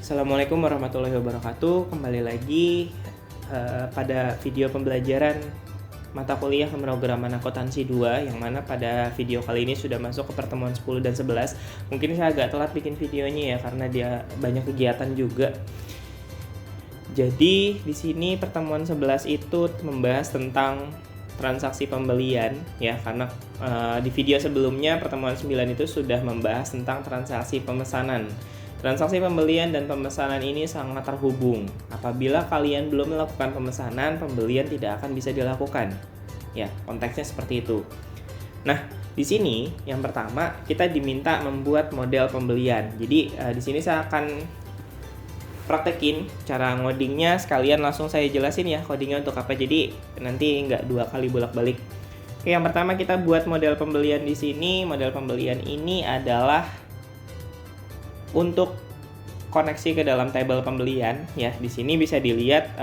Assalamualaikum warahmatullahi wabarakatuh. Kembali lagi pada video pembelajaran mata kuliah pemrograman akuntansi 2, yang mana pada video kali ini sudah masuk ke pertemuan 10 dan 11. Mungkin saya agak telat bikin videonya ya karena dia banyak kegiatan juga. Jadi di sini pertemuan 11 itu membahas tentang transaksi pembelian ya, karena di video sebelumnya pertemuan 9 itu sudah membahas tentang transaksi pemesanan. Transaksi pembelian dan pemesanan ini sangat terhubung. Apabila kalian belum melakukan pemesanan, pembelian tidak akan bisa dilakukan. Ya, konteksnya seperti itu. Nah, di sini yang pertama kita diminta membuat model pembelian. Jadi di sini saya akan praktekin cara ngodingnya, sekalian langsung saya jelasin ya codingnya untuk apa. Jadi nanti nggak dua kali bolak-balik. Oke, yang pertama kita buat model pembelian di sini. Model pembelian ini adalah untuk koneksi ke dalam table pembelian ya. Di sini bisa dilihat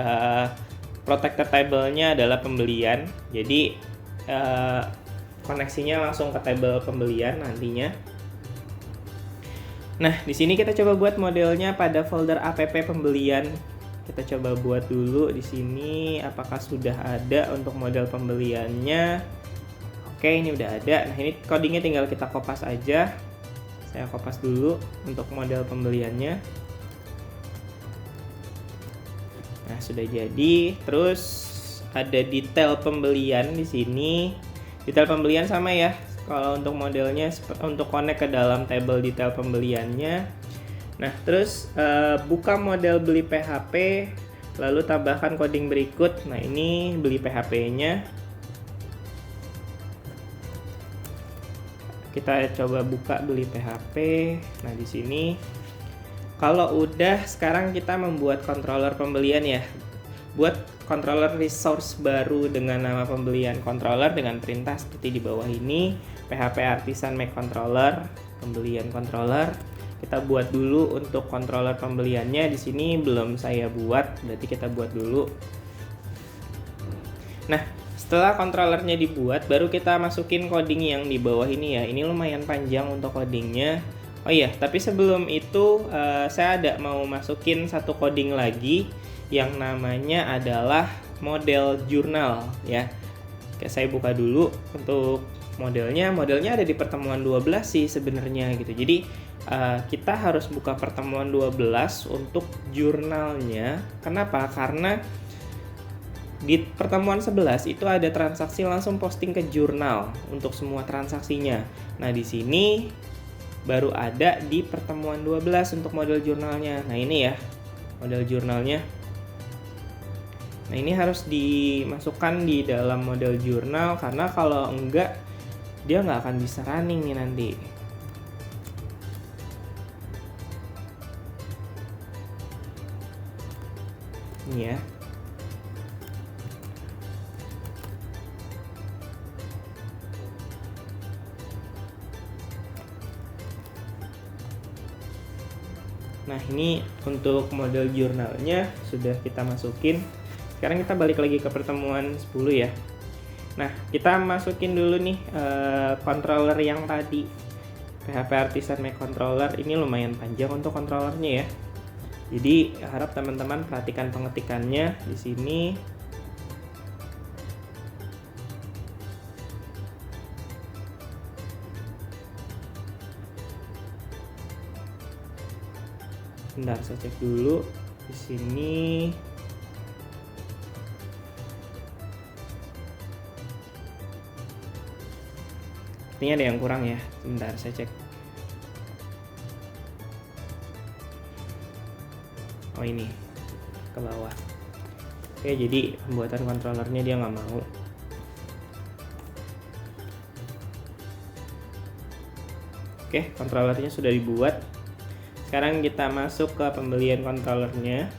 protected table-nya adalah pembelian. Jadi koneksinya langsung ke table pembelian nantinya. Nah, di sini kita coba buat modelnya pada folder app pembelian. Kita coba buat dulu di sini apakah sudah ada untuk model pembeliannya. Oke, ini udah ada. Nah, ini codingnya tinggal kita kopas aja. Saya kopas dulu untuk model pembeliannya. Nah, sudah jadi. Terus ada detail pembelian di sini. Detail pembelian sama ya. Kalau untuk modelnya untuk connect ke dalam table detail pembeliannya. Nah, terus buka model beli PHP, lalu tambahkan coding berikut. Nah, ini beli PHP-nya. Kita coba buka beli PHP. Nah, di sini kalau udah, sekarang kita membuat controller pembelian ya. Buat controller resource baru dengan nama pembelian controller dengan perintah seperti di bawah ini. PHP Artisan Make Controller, pembelian controller. Kita buat dulu untuk controller pembeliannya. Di sini belum saya buat, berarti kita buat dulu. Nah, setelah controllernya dibuat, baru kita masukin coding yang di bawah ini ya. Ini lumayan panjang untuk codingnya. Oh iya, tapi sebelum itu saya ada mau masukin satu coding lagi yang namanya adalah model jurnal ya. Oke, saya buka dulu untuk modelnya. Modelnya ada di pertemuan 12 sih sebenarnya gitu. Jadi kita harus buka pertemuan 12 untuk jurnalnya. Kenapa? Karena di pertemuan 11 itu ada transaksi langsung posting ke jurnal untuk semua transaksinya. Nah, di sini baru ada di pertemuan 12 untuk model jurnalnya. Nah, ini ya model jurnalnya. Nah, ini harus dimasukkan di dalam model jurnal karena kalau enggak dia nggak akan bisa running nih nanti. Ini ya. Nah, ini untuk model jurnalnya sudah kita masukin. Sekarang kita balik lagi ke pertemuan 10 ya. Nah, kita masukin dulu nih controller yang tadi. PHP Artisan Make Controller ini lumayan panjang untuk controllernya ya. Jadi, harap teman-teman perhatikan pengetikannya di sini. Bentar, saya cek dulu di sini. Ini ada yang kurang ya. Bentar, saya cek. Oh, ini ke bawah. Oke, jadi pembuatan controllernya dia nggak mau. Oke, controllernya sudah dibuat. Sekarang kita masuk ke pembelian controllernya.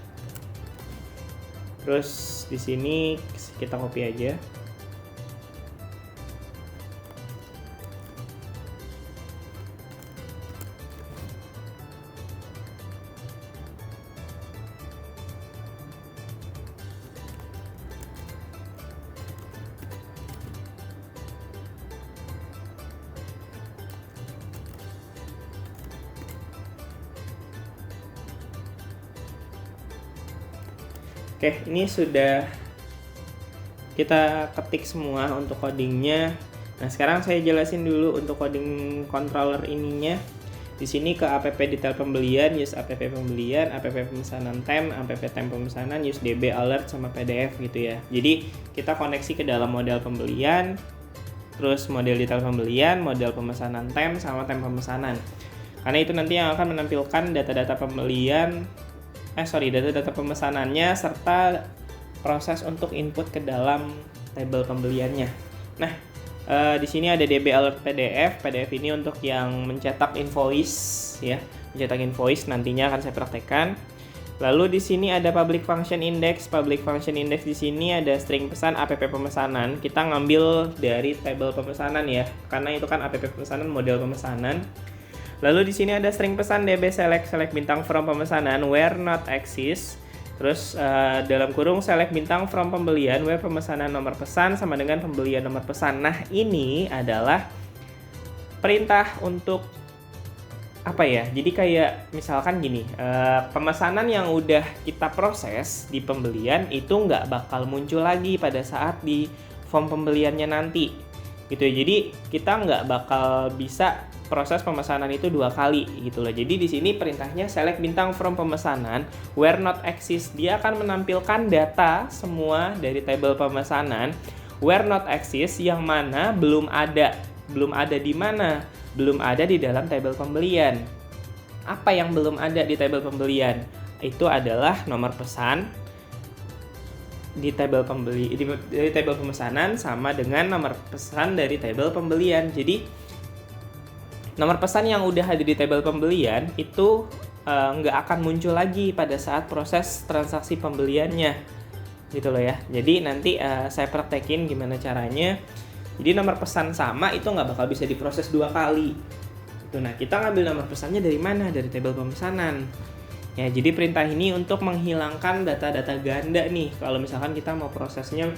Terus di sini kita copy aja. Oke, ini sudah kita ketik semua untuk codingnya. Nah, sekarang saya jelasin dulu untuk coding controller ininya. Di sini ke app detail pembelian, use app pembelian, app pemesanan tem, app tem pemesanan, use db alert sama pdf gitu ya. Jadi kita koneksi ke dalam model pembelian, terus model detail pembelian, model pemesanan tem, sama tem pemesanan. Karena itu nanti yang akan menampilkan data-data pembelian, data-data pemesanannya serta proses untuk input ke dalam tabel pembeliannya. Nah, di sini ada DB Alert PDF. PDF ini untuk yang mencetak invoice ya, mencetak invoice nantinya akan saya praktekkan. Lalu di sini ada public function index. Public function index di sini ada string pesan app pemesanan. Kita ngambil dari tabel pemesanan ya, karena itu kan app pemesanan model pemesanan. Lalu di sini ada string pesan DB select bintang from pemesanan where not exist. Terus dalam kurung select bintang from pembelian where pemesanan nomor pesan sama dengan pembelian nomor pesan. Nah, ini adalah perintah untuk apa ya? Jadi kayak misalkan gini, pemesanan yang udah kita proses di pembelian itu nggak bakal muncul lagi pada saat di form pembeliannya nanti, gitu ya. Jadi kita nggak bakal bisa proses pemesanan itu 2 kali gitu loh. Jadi di sini perintahnya select bintang from pemesanan where not exist. Dia akan menampilkan data semua dari tabel pemesanan where not exist yang mana belum ada. Belum ada di mana? Belum ada di dalam tabel pembelian. Apa yang belum ada di tabel pembelian? Itu adalah nomor pesan di tabel di tabel pemesanan sama dengan nomor pesan dari tabel pembelian. Jadi nomor pesan yang udah ada di tabel pembelian itu nggak akan muncul lagi pada saat proses transaksi pembeliannya, gitu loh ya. Jadi nanti saya praktekin gimana caranya. Jadi nomor pesan sama itu nggak bakal bisa diproses 2 kali. Itu. Nah, kita ngambil nomor pesannya dari mana? Dari tabel pemesanan. Ya, jadi perintah ini untuk menghilangkan data-data ganda nih. Kalau misalkan kita mau prosesnya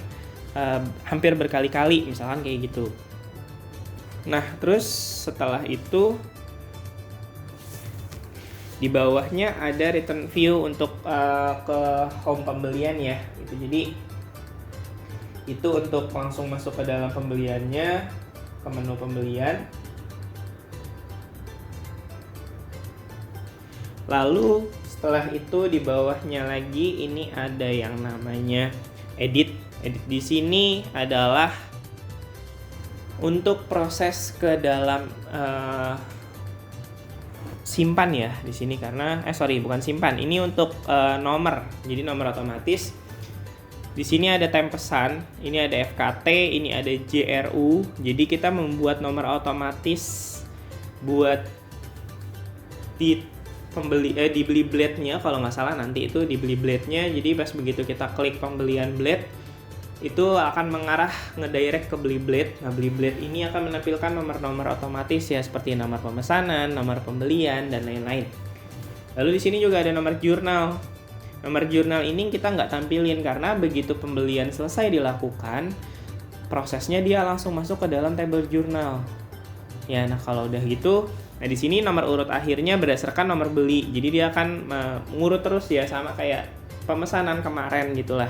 hampir berkali-kali, misalkan kayak gitu. Nah, terus setelah itu di bawahnya ada return view untuk ke home pembelian ya. Gitu. Jadi itu untuk langsung masuk ke dalam pembeliannya, ke menu pembelian. Lalu setelah itu di bawahnya lagi ini ada yang namanya edit. Edit di sini adalah untuk proses ke dalam simpan ya di sini karena bukan simpan. Ini untuk nomor. Jadi nomor otomatis. Di sini ada tem pesan, ini ada FKT, ini ada JRU. Jadi kita membuat nomor otomatis buat di beli blade-nya kalau nggak salah nanti itu di beli blade-nya. Jadi pas begitu kita klik pembelian blade itu akan mengarah ngedirect ke beli blade. Nah, beli blade ini akan menampilkan nomor-nomor otomatis ya seperti nomor pemesanan, nomor pembelian dan lain-lain. Lalu di sini juga ada nomor jurnal. Nomor jurnal ini kita nggak tampilin karena begitu pembelian selesai dilakukan, prosesnya dia langsung masuk ke dalam tabel jurnal. Ya, nah kalau udah gitu, nah di sini nomor urut akhirnya berdasarkan nomor beli. Jadi dia akan mengurut terus ya sama kayak pemesanan kemarin gitulah.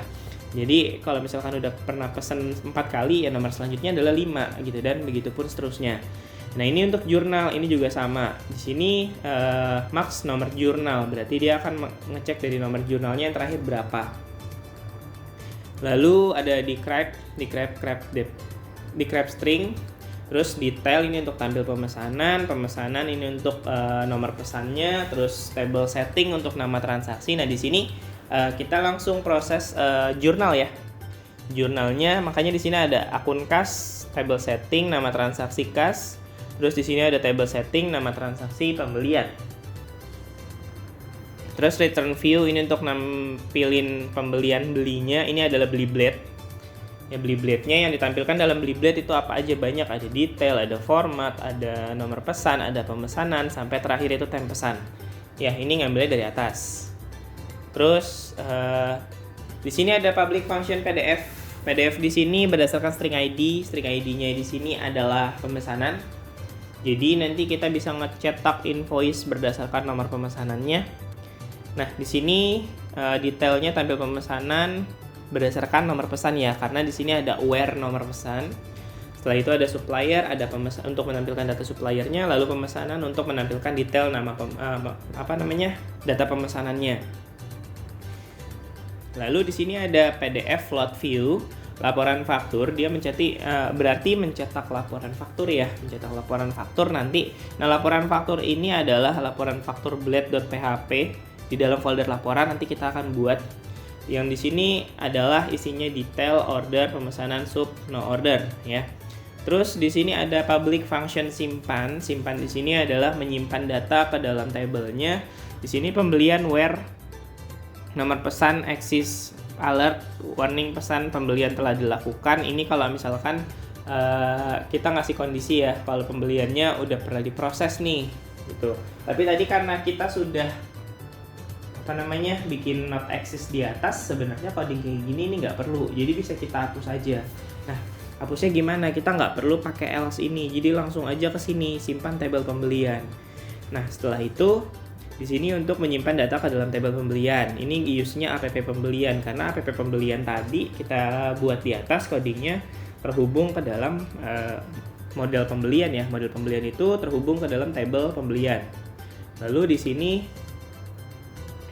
Jadi kalau misalkan udah pernah pesen 4 kali ya nomor selanjutnya adalah 5 gitu dan begitu pun seterusnya. Nah, ini untuk jurnal ini juga sama. Di sini max nomor jurnal, berarti dia akan ngecek dari nomor jurnalnya yang terakhir berapa. Lalu ada decrypt string, terus detail ini untuk tampil pemesanan ini untuk nomor pesannya, terus table setting untuk nama transaksi. Nah, di sini kita langsung proses jurnal ya. Jurnalnya makanya di sini ada akun kas, table setting, nama transaksi kas. Terus di sini ada table setting nama transaksi pembelian. Terus return view ini untuk nampilin pembelian belinya. Ini adalah beli blade. Ya, beli blade-nya yang ditampilkan dalam beli blade itu apa aja, banyak, ada detail, ada format, ada nomor pesan, ada pemesanan, sampai terakhir itu tem pesan. Ya, ini ngambilnya dari atas. Terus di sini ada public function PDF. PDF di sini berdasarkan string ID. String ID-nya di sini adalah pemesanan. Jadi nanti kita bisa ngecetak invoice berdasarkan nomor pemesanannya. Nah, di sini detailnya tabel pemesanan berdasarkan nomor pesan ya, karena di sini ada where nomor pesan. Setelah itu ada supplier, ada pemesan untuk menampilkan data suppliernya, lalu pemesanan untuk menampilkan detail nama data pemesanannya. Lalu di sini ada PDF float view, laporan faktur. Dia berarti mencetak laporan faktur ya, mencetak laporan faktur nanti. Nah, laporan faktur ini adalah laporan faktur blade.php. Di dalam folder laporan nanti kita akan buat. Yang di sini adalah isinya detail, order, pemesanan, sub, no order ya. Terus di sini ada public function simpan. Simpan di sini adalah menyimpan data ke dalam tabelnya. Di sini pembelian where nomor pesan exist alert warning pesan pembelian telah dilakukan. Ini kalau misalkan kita ngasih kondisi ya, kalau pembeliannya udah pernah diproses nih gitu. Tapi tadi karena kita sudah bikin not exist di atas, sebenarnya coding kayak gini ini nggak perlu, jadi bisa kita hapus aja. Nah, hapusnya gimana? Kita nggak perlu pakai else ini, jadi langsung aja ke sini simpan tabel pembelian. Nah, setelah itu di sini untuk menyimpan data ke dalam tabel pembelian. Ini use-nya app pembelian, karena app pembelian tadi kita buat di atas codingnya terhubung ke dalam model pembelian ya. Model pembelian itu terhubung ke dalam tabel pembelian. Lalu di sini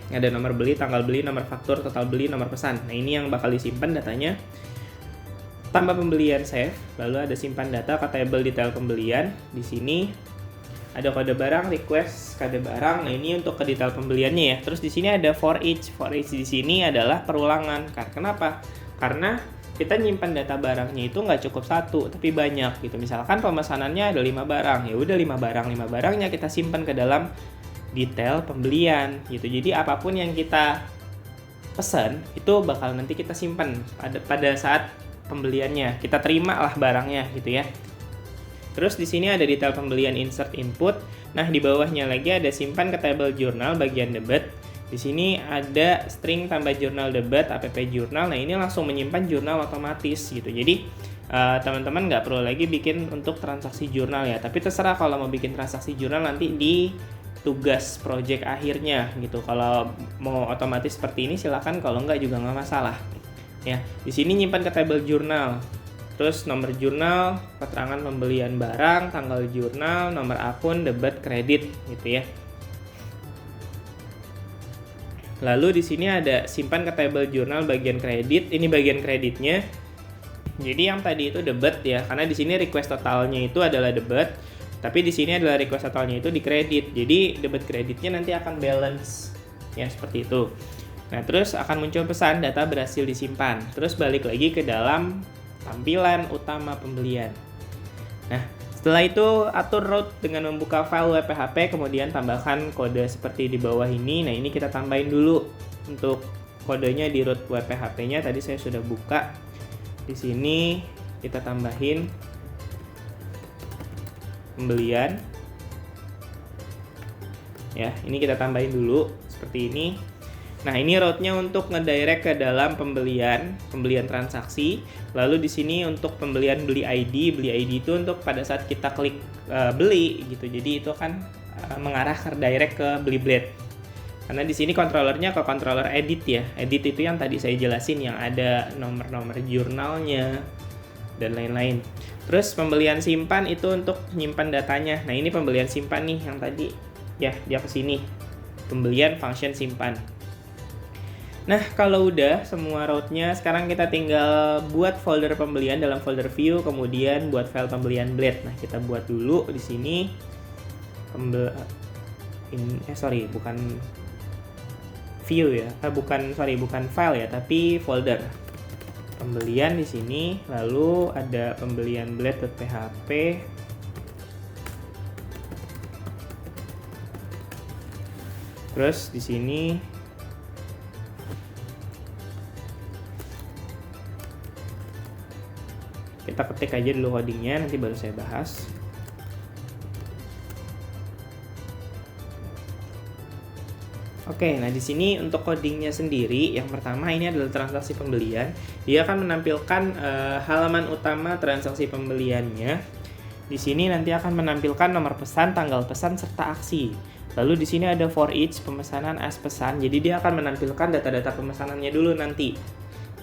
ada nomor beli, tanggal beli, nomor faktur, total beli, nomor pesan. Nah, ini yang bakal disimpan datanya. Tambah pembelian save, lalu ada simpan data ke tabel detail pembelian. Di sini ada kode barang, request kode barang. Nah, ini untuk ke detail pembeliannya ya. Terus di sini ada for each. For each di sini adalah perulangan. Kenapa? Karena kita nyimpan data barangnya itu nggak cukup satu, tapi banyak gitu. Misalkan pemesanannya ada 5 barang, ya udah 5 barangnya kita simpan ke dalam detail pembelian gitu. Jadi apapun yang kita pesan itu bakal nanti kita simpan pada saat pembeliannya. Kita terima lah barangnya gitu ya. Terus di sini ada detail pembelian insert input. Nah, di bawahnya lagi ada simpan ke tabel jurnal bagian debit. Di sini ada string tambah jurnal debit app jurnal. Nah, ini langsung menyimpan jurnal otomatis gitu. Jadi teman-teman nggak perlu lagi bikin untuk transaksi jurnal ya. Tapi terserah kalau mau bikin transaksi jurnal nanti di tugas project akhirnya gitu. Kalau mau otomatis seperti ini silakan, kalau enggak juga nggak masalah. Ya, di sini nyimpan ke tabel jurnal. Terus nomor jurnal, keterangan pembelian barang, tanggal jurnal, nomor akun, debit, kredit gitu ya. Lalu di sini ada simpan ke tabel jurnal bagian kredit. Ini bagian kreditnya. Jadi yang tadi itu debit ya, karena di sini request totalnya itu adalah debit. Tapi di sini adalah request totalnya itu di kredit. Jadi debit kreditnya nanti akan balance ya, seperti itu. Nah, terus akan muncul pesan data berhasil disimpan. Terus balik lagi ke dalam tampilan utama pembelian. Nah, setelah itu atur route dengan membuka file web.php, kemudian tambahkan kode seperti di bawah ini. Nah, ini kita tambahin dulu untuk kodenya di route web.php-nya. Tadi saya sudah buka. Di sini kita tambahin pembelian ya, ini kita tambahin dulu seperti ini. Nah, ini route-nya untuk ngedirect ke dalam pembelian transaksi. Lalu di sini untuk beli ID itu untuk pada saat kita klik beli gitu. Jadi itu kan mengarah ke direct ke beli blade. Karena di sini kontrolernya ke controller edit ya. Edit itu yang tadi saya jelasin, yang ada nomor-nomor jurnalnya dan lain-lain. Terus pembelian simpan itu untuk nyimpan datanya. Nah, ini pembelian simpan nih yang tadi ya, dia ke sini. Pembelian function simpan. Nah, kalau udah semua route-nya, sekarang kita tinggal buat folder pembelian dalam folder view, kemudian buat file pembelian blade. Nah, kita buat dulu di sini bukan view ya. Bukan file ya, tapi folder. Pembelian di sini, lalu ada pembelian blade.php. Terus di sini kita ketik aja dulu codingnya, nanti baru saya bahas. Oke, nah di sini untuk codingnya sendiri, yang pertama ini adalah transaksi pembelian. Dia akan menampilkan halaman utama transaksi pembeliannya. Di sini nanti akan menampilkan nomor pesan, tanggal pesan, serta aksi. Lalu di sini ada for each pemesanan as pesan. Jadi dia akan menampilkan data-data pemesanannya dulu nanti.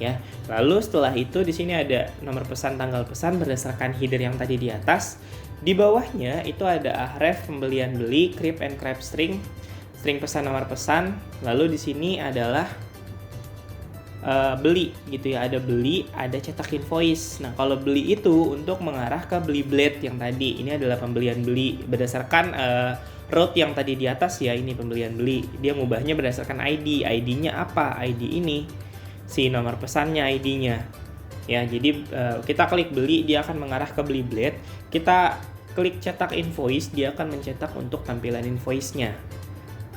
Ya. Lalu setelah itu di sini ada nomor pesan, tanggal pesan berdasarkan header yang tadi di atas. Di bawahnya itu ada ahref, pembelian beli, creep and crap string, string pesan, nomor pesan. Lalu di sini adalah beli gitu ya, ada beli, ada cetak invoice. Nah, kalau beli itu untuk mengarah ke beli blade yang tadi. Ini adalah pembelian beli berdasarkan route yang tadi di atas ya, ini pembelian beli. Dia ngubahnya berdasarkan ID. ID-nya apa? ID ini si nomor pesannya ID-nya. Ya, jadi kita klik beli, dia akan mengarah ke beli blade. Kita klik cetak invoice, dia akan mencetak untuk tampilan invoice-nya.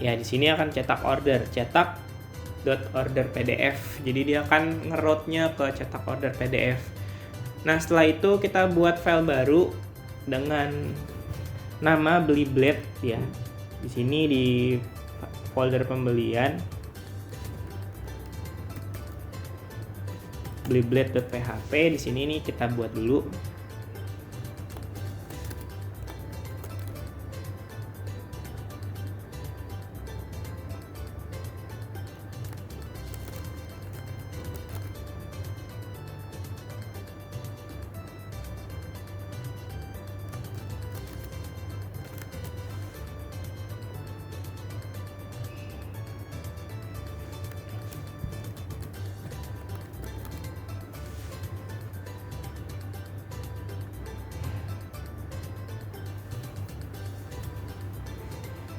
Ya, di sini akan cetak order, cetak .order PDF. Jadi dia akan nge-route-nya ke cetak order PDF. Nah, setelah itu kita buat file baru dengan nama beli blade ya. Di sini di folder pembelian beli blade.php. Di sini nih kita buat dulu.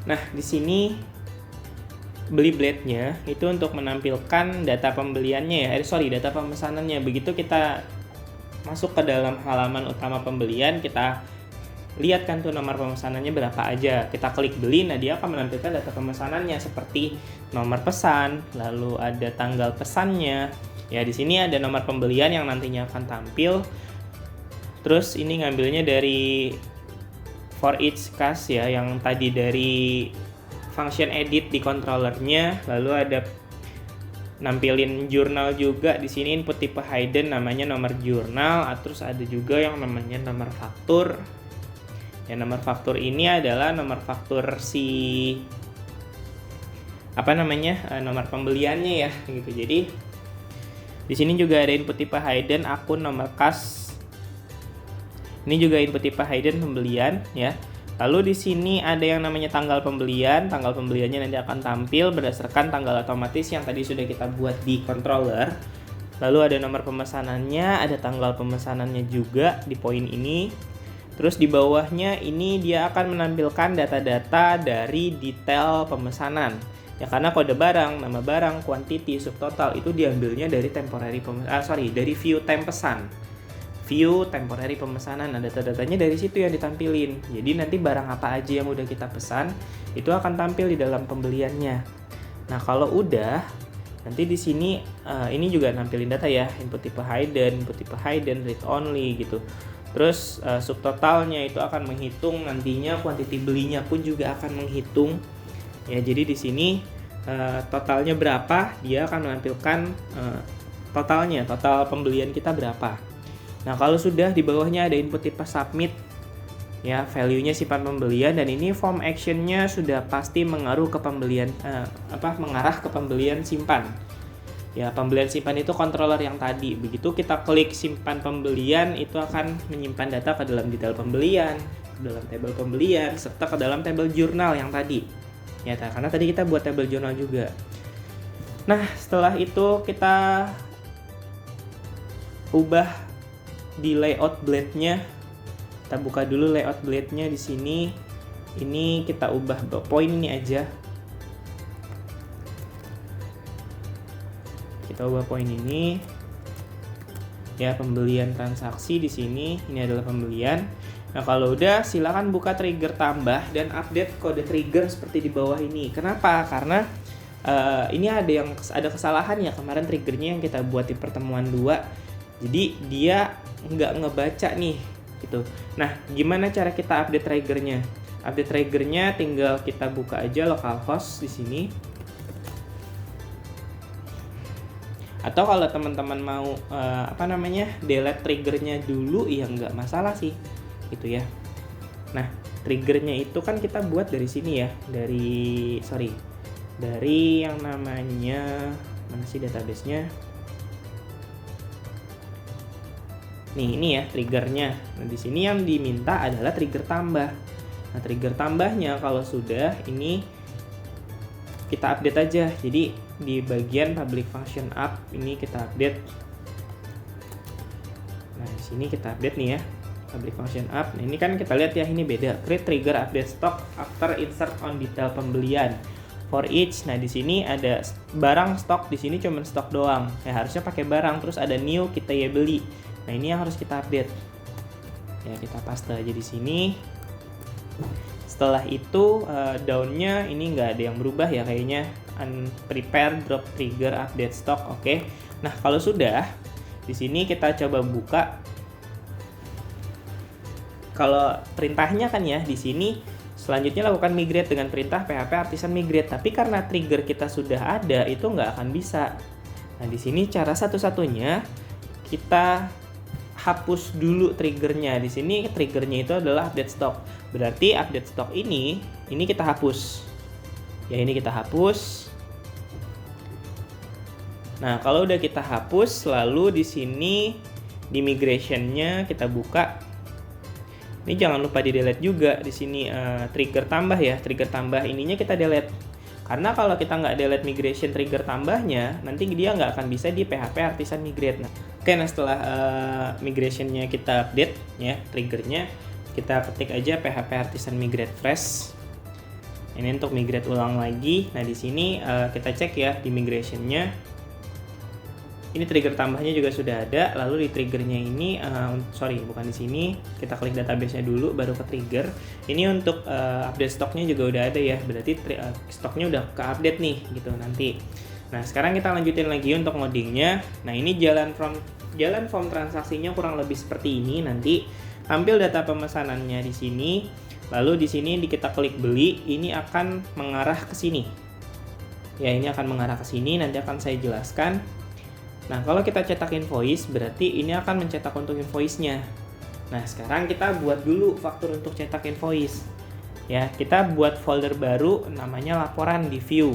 Nah, di sini beli blade-nya itu untuk menampilkan data pembeliannya ya. Data pemesanannya. Begitu kita masuk ke dalam halaman utama pembelian, kita lihat kan tuh nomor pemesanannya berapa aja. Kita klik beli, nah dia akan menampilkan data pemesanannya seperti nomor pesan, lalu ada tanggal pesannya. Ya, di sini ada nomor pembelian yang nantinya akan tampil. Terus ini ngambilnya dari for each case ya, yang tadi dari function edit di controllernya. Lalu ada nampilin jurnal juga. Di sini input tipe hidden namanya nomor jurnal. Terus ada juga yang namanya nomor faktur. Ya, nomor faktur ini adalah nomor faktur si nomor pembeliannya ya gitu. Jadi di sini juga ada input tipe hidden, akun, nomor kas. Ini juga input tipe hidden pembelian ya. Lalu di sini ada yang namanya tanggal pembelian. Tanggal pembeliannya nanti akan tampil berdasarkan tanggal otomatis yang tadi sudah kita buat di controller. Lalu ada nomor pemesanannya, ada tanggal pemesanannya juga di poin ini. Terus di bawahnya ini dia akan menampilkan data-data dari detail pemesanan. Ya, karena kode barang, nama barang, quantity, subtotal itu diambilnya dari dari view time pesan. View temporary pemesanan, nah data-datanya dari situ yang ditampilin. Jadi nanti barang apa aja yang udah kita pesan itu akan tampil di dalam pembeliannya. Nah, kalau udah nanti di sini ini juga nampilin data ya, input tipe hidden, read only gitu. Terus subtotalnya itu akan menghitung nantinya, quantity belinya pun juga akan menghitung. Ya, jadi di sini totalnya berapa, dia akan menampilkan totalnya, total pembelian kita berapa. Nah, kalau sudah di bawahnya ada input tipe submit ya, value-nya simpan pembelian, dan ini form action-nya sudah pasti mengarah ke pembelian simpan. Ya, pembelian simpan itu controller yang tadi. Begitu kita klik simpan pembelian, itu akan menyimpan data ke dalam detail pembelian, ke dalam tabel pembelian, serta ke dalam tabel jurnal yang tadi. Ya, karena tadi kita buat tabel jurnal juga. Nah, setelah itu kita ubah di layout blade-nya. Kita buka dulu layout blade-nya di sini. Ini kita ubah poin ini aja. Kita ubah poin ini. Ya, pembelian transaksi di sini. Ini adalah pembelian. Nah, kalau udah silakan buka trigger tambah dan update kode trigger seperti di bawah ini. Kenapa? Karena ini ada kesalahan ya kemarin triggernya yang kita buat di pertemuan 2. Jadi dia nggak ngebaca nih gitu. Nah, gimana cara kita update triggernya? Update triggernya tinggal kita buka aja localhost di sini. Atau kalau teman-teman mau delete triggernya dulu ya nggak masalah sih gitu ya. Nah, triggernya itu kan kita buat dari sini ya, dari yang namanya, mana sih database-nya? Nih, ini ya triggernya. Nah, di sini yang diminta adalah trigger tambah. Nah, trigger tambahnya kalau sudah, ini kita update aja. Jadi di bagian public function up ini kita update. Nah, di sini kita update nih ya, public function up. Nah, ini kan kita lihat ya, ini beda. Create trigger update stock after insert on detail pembelian for each. Nah, di sini ada barang stok, di sini cuma stok doang. Ya, harusnya pakai barang, terus ada new kita ya beli. Nah, ini yang harus kita update. Ya, kita paste aja di sini. Setelah itu down-nya ini nggak ada yang berubah ya kayaknya. Unprepared drop trigger update stock. Oke. Nah, kalau sudah, di sini kita coba buka. Kalau perintahnya kan ya di sini selanjutnya lakukan migrate dengan perintah PHP Artisan migrate. Tapi karena trigger kita sudah ada, itu nggak akan bisa. Nah, di sini cara satu-satunya kita hapus dulu triggernya. Di sini triggernya itu adalah update stock. Berarti update stock ini kita hapus. Ya, ini kita hapus. Nah, kalau udah kita hapus, lalu di sini di migration-nya kita buka. Ini jangan lupa di delete juga. Di sini trigger tambah ya, trigger tambah ininya kita delete. Karena kalau kita nggak delete migration trigger tambahnya, nanti dia nggak akan bisa di PHP Artisan migrate. Nah, setelah migration-nya kita update ya, triggernya kita ketik aja PHP Artisan migrate fresh. Ini untuk migrate ulang lagi. Nah, di sini kita cek ya di migration-nya. Ini trigger tambahnya juga sudah ada. Lalu di triggernya ini, bukan di sini. Kita klik database-nya dulu, baru ke trigger. Ini untuk update stoknya juga udah ada ya. Berarti stoknya udah ke-update nih, gitu nanti. Nah, sekarang kita lanjutin lagi untuk ngodingnya. Nah, ini jalan form transaksinya kurang lebih seperti ini. Nanti tampil data pemesanannya di sini. Lalu di sini kita klik beli, ini akan mengarah ke sini. Ya, ini akan mengarah ke sini. Nanti akan saya jelaskan. Nah, kalau kita cetak invoice, berarti ini akan mencetak untuk invoice-nya. Nah, sekarang kita buat dulu faktur untuk cetak invoice. Ya, kita buat folder baru namanya laporan di view.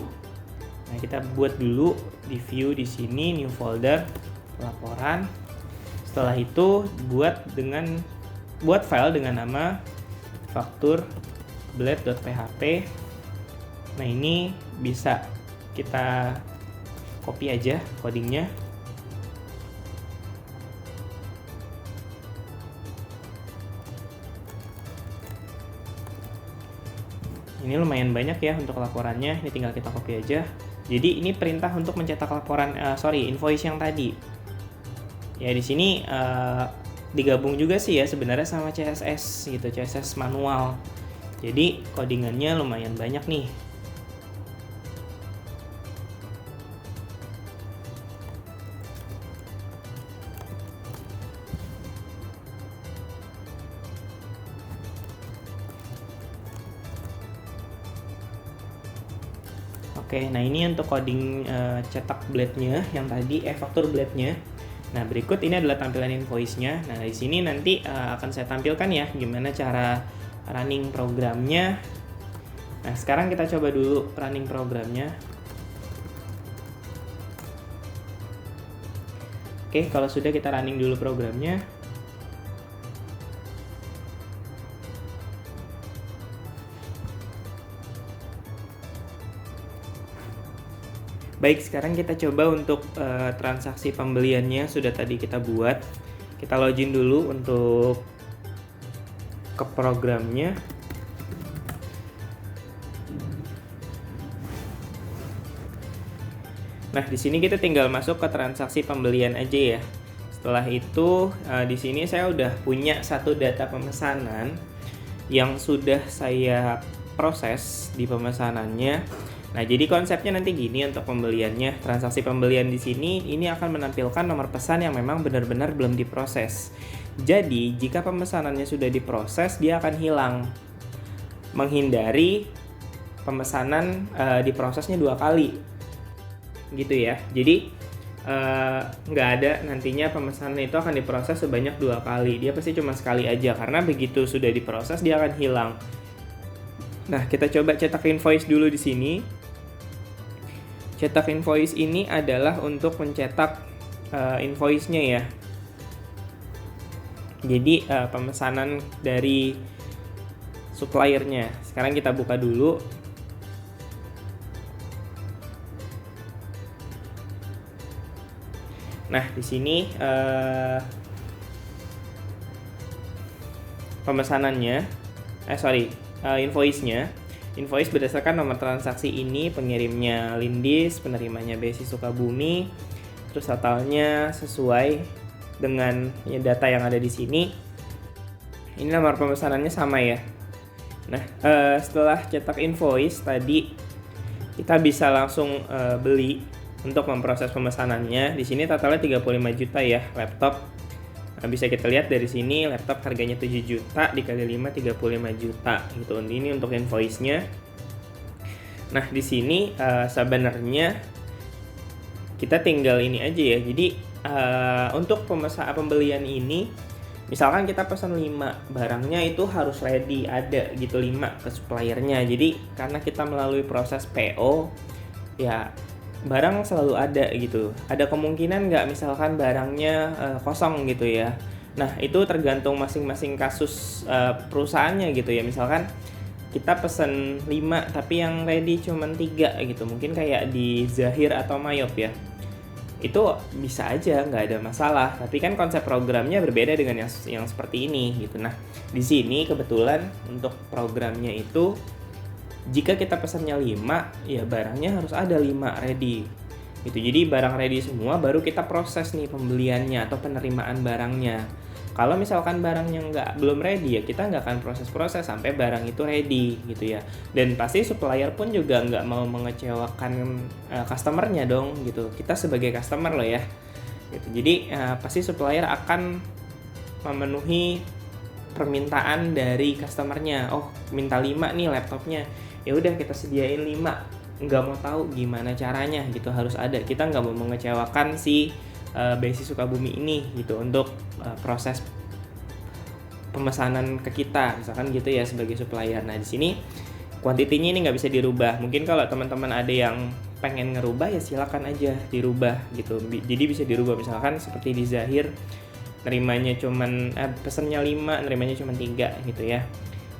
Nah, kita buat dulu di view di sini, new folder, laporan. Setelah itu, buat file dengan nama faktur blade.php. Nah, ini bisa kita copy aja codingnya. Ini lumayan banyak ya untuk laporannya, ini tinggal kita copy aja. Jadi ini perintah untuk mencetak invoice yang tadi. Ya, di sini digabung juga sih ya sebenarnya sama CSS gitu, CSS manual. Jadi codingannya lumayan banyak nih. Oke, nah ini untuk coding cetak blade-nya yang tadi, faktur blade-nya. Nah, berikut ini adalah tampilan invoice-nya. Nah, di sini nanti akan saya tampilkan ya gimana cara running programnya. Nah, sekarang kita coba dulu running programnya. Oke, kalau sudah kita running dulu programnya. Baik, sekarang kita coba untuk transaksi pembeliannya sudah tadi kita buat. Kita login dulu untuk ke programnya. Nah, di sini kita tinggal masuk ke transaksi pembelian aja ya. Setelah itu, di sini saya udah punya satu data pemesanan yang sudah saya proses di pemesanannya. Nah, jadi konsepnya nanti gini untuk pembeliannya. Transaksi pembelian di sini ini akan menampilkan nomor pesan yang memang benar-benar belum diproses. Jadi, jika pemesanannya sudah diproses, dia akan hilang. Menghindari pemesanan diprosesnya 2 kali. Gitu ya. Jadi, nggak ada, nantinya pemesanan itu akan diproses sebanyak 2 kali. Dia pasti cuma sekali aja, karena begitu sudah diproses dia akan hilang. Nah, kita coba cetak invoice dulu di sini. Cetak invoice ini adalah untuk mencetak invoice-nya ya. Jadi pemesanan dari suppliernya. Sekarang kita buka dulu. Nah, di sini pemesanannya, invoice-nya. Invoice berdasarkan nomor transaksi ini, pengirimnya Lindis, penerimanya BSI Sukabumi, terus totalnya sesuai dengan data yang ada di sini. Ini nomor pemesanannya sama ya. Nah, setelah cetak invoice tadi, kita bisa langsung beli untuk memproses pemesanannya. Di sini totalnya 35 juta ya laptop. Nah, bisa kita lihat dari sini laptop harganya 7 juta dikali 5 35 juta gitu. Ini untuk invoice-nya. Nah, di sini sebenarnya kita tinggal ini aja ya. Jadi untuk pembelian ini, misalkan kita pesan 5, barangnya itu harus ready, ada gitu 5 ke suppliernya. Jadi karena kita melalui proses PO, ya barang selalu ada gitu. Ada kemungkinan nggak misalkan barangnya kosong gitu ya. Nah, itu tergantung masing-masing kasus perusahaannya gitu ya. Misalkan kita pesen 5 tapi yang ready cuma 3 gitu. Mungkin kayak di Zahir atau Mayop ya. Itu bisa aja, nggak ada masalah. Tapi kan konsep programnya berbeda dengan yang seperti ini gitu. Nah, di sini kebetulan untuk programnya itu, jika kita pesannya 5, ya barangnya harus ada 5 ready gitu. Jadi barang ready semua, baru kita proses nih pembeliannya atau penerimaan barangnya. Kalau misalkan barangnya belum ready, ya kita nggak akan proses-proses sampai barang itu ready gitu ya. Dan pasti supplier pun juga nggak mau mengecewakan customernya dong gitu. Kita sebagai customer loh ya gitu. Jadi pasti supplier akan memenuhi permintaan dari customernya. Oh, minta 5 nih laptopnya, ya udah kita sediain 5. Nggak mau tahu gimana caranya gitu, harus ada. Kita nggak mau mengecewakan si BSI Sukabumi ini gitu untuk proses pemesanan ke kita, misalkan gitu ya sebagai supplier. Nah, di sini kuantitinya ini nggak bisa dirubah. Mungkin kalau teman-teman ada yang pengen ngerubah, ya silakan aja dirubah gitu. Jadi bisa dirubah, misalkan seperti di Zahir nerimanya cuman pesennya 5, nerimanya cuman 3 gitu ya.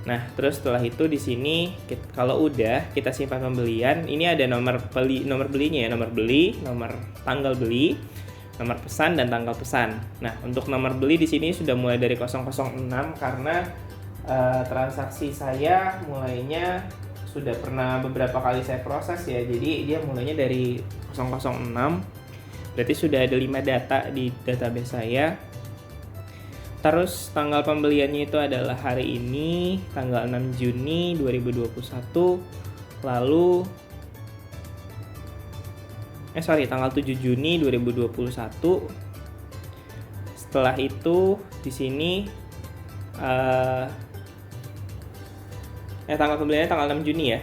Nah, terus setelah itu di sini kalau udah kita simpan pembelian, ini ada nomor belinya ya, nomor beli, nomor tanggal beli, nomor pesan dan tanggal pesan. Nah, untuk nomor beli di sini sudah mulai dari 006 karena transaksi saya mulainya sudah pernah beberapa kali saya proses ya. Jadi dia mulainya dari 006. Berarti sudah ada 5 data di database saya. Terus tanggal pembeliannya itu adalah hari ini, tanggal 6 Juni 2021. Lalu tanggal 7 Juni 2021. Setelah itu di sini tanggal pembeliannya tanggal 6 Juni ya.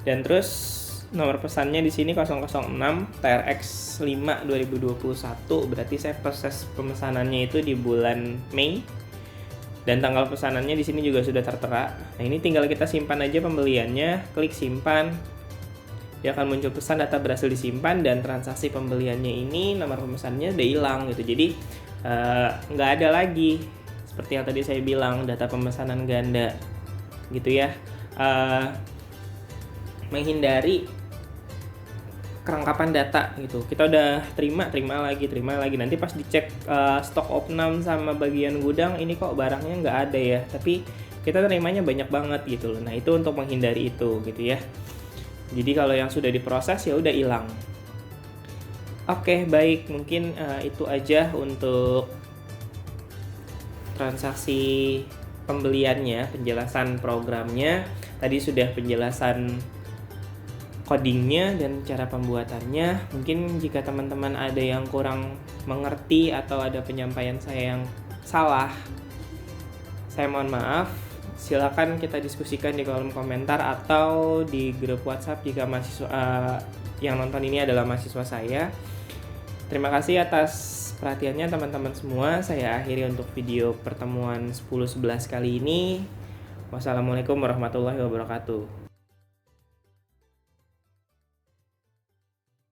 Dan terus nomor pesannya di sini 006 TRX 5 2021. Berarti saya proses pemesanannya itu di bulan Mei. Dan tanggal pesanannya di sini juga sudah tertera. Nah, ini tinggal kita simpan aja pembeliannya, klik simpan. Dia akan muncul pesan data berhasil disimpan, dan transaksi pembeliannya ini nomor pemesannya udah hilang gitu. Jadi nggak ada lagi seperti yang tadi saya bilang, data pemesanan ganda gitu ya. Menghindari kerangkapan data gitu. Kita udah terima lagi. Nanti pas dicek stok opnam sama bagian gudang, ini kok barangnya nggak ada ya. Tapi kita terimanya banyak banget gitu loh. Nah, itu untuk menghindari itu gitu ya. Jadi kalau yang sudah diproses ya udah hilang. Oke, baik, mungkin itu aja untuk transaksi pembeliannya, penjelasan programnya. Tadi sudah penjelasan codingnya dan cara pembuatannya. Mungkin jika teman-teman ada yang kurang mengerti atau ada penyampaian saya yang salah, saya mohon maaf. Silakan kita diskusikan di kolom komentar atau di grup WhatsApp jika mahasiswa yang nonton ini adalah mahasiswa saya. Terima kasih atas perhatiannya teman-teman semua. Saya akhiri untuk video pertemuan 10-11 kali ini. Wassalamualaikum warahmatullahi wabarakatuh.